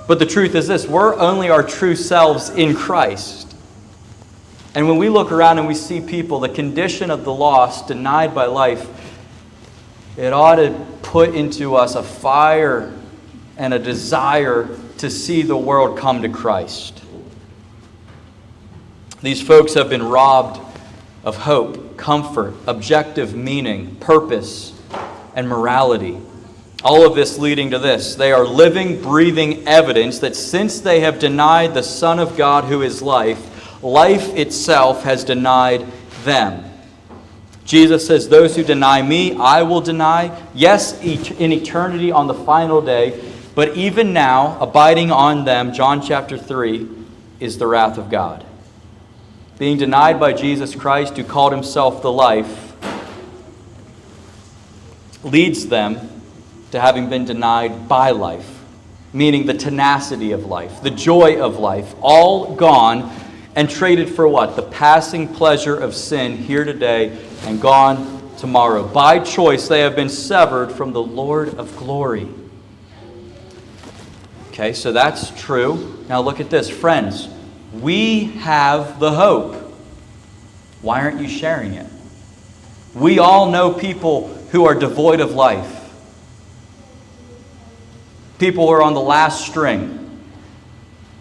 But the truth is this: we're only our true selves in Christ. And when we look around and we see people, the condition of the lost, denied by life, it ought to put into us a fire and a desire to see the world come to Christ. These folks have been robbed of hope, comfort, objective meaning, purpose, and morality. All of this leading to this: they are living, breathing evidence that since they have denied the Son of God who is life, life itself has denied them. Jesus says, "Those who deny me, I will deny." Yes, in eternity on the final day, but even now, abiding on them, John chapter 3, is the wrath of God. Being denied by Jesus Christ, who called himself the life, leads them to having been denied by life, meaning the tenacity of life, the joy of life, all gone and traded for what? The passing pleasure of sin here today and gone tomorrow. By choice, they have been severed from the Lord of glory. Okay, so that's true. Now look at this, friends. We have the hope. Why aren't you sharing it? We all know people who are devoid of life. People who are on the last string.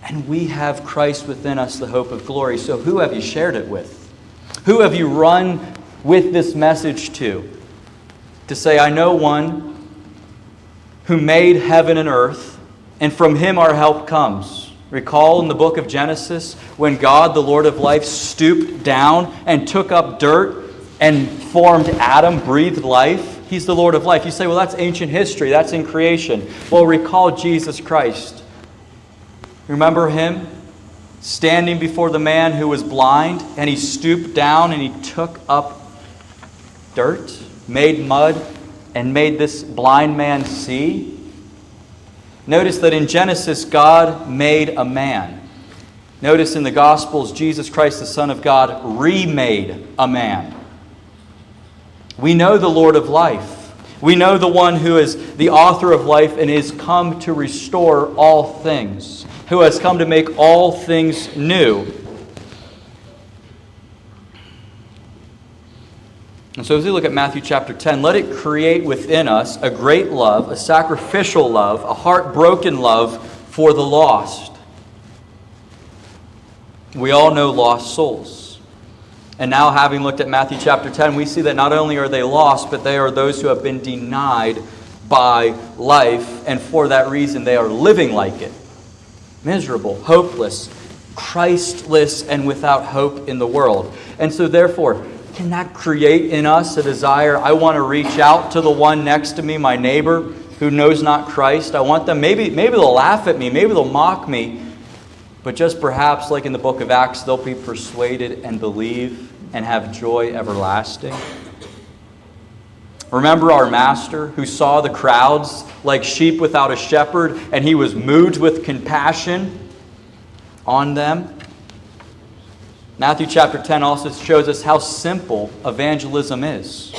And we have Christ within us, the hope of glory. So who have you shared it with? Who have you run with this message to? To say, I know one who made heaven and earth, and from him our help comes. Recall in the book of Genesis when God, the Lord of life, stooped down and took up dirt and formed Adam, breathed life. He's the Lord of life. You say, well, that's ancient history. That's in creation. Well, recall Jesus Christ. Remember him standing before the man who was blind, and he stooped down and he took up dirt, made mud, and made this blind man see. Notice that in Genesis, God made a man. Notice in the Gospels, Jesus Christ, the Son of God, remade a man. We know the Lord of life. We know the one who is the author of life and is come to restore all things, who has come to make all things new. And so as we look at Matthew chapter 10, let it create within us a great love, a sacrificial love, a heartbroken love for the lost. We all know lost souls. And now, having looked at Matthew chapter 10, we see that not only are they lost, but they are those who have been denied by life, and for that reason they are living like it. Miserable, hopeless, Christless, and without hope in the world. And so therefore, can that create in us a desire? I want to reach out to the one next to me, my neighbor, who knows not Christ. I want them, maybe they'll laugh at me, maybe they'll mock me, but just perhaps, like in the book of Acts, they'll be persuaded and believe and have joy everlasting. Remember our master who saw the crowds like sheep without a shepherd, and he was moved with compassion on them. Matthew chapter 10 also shows us how simple evangelism is.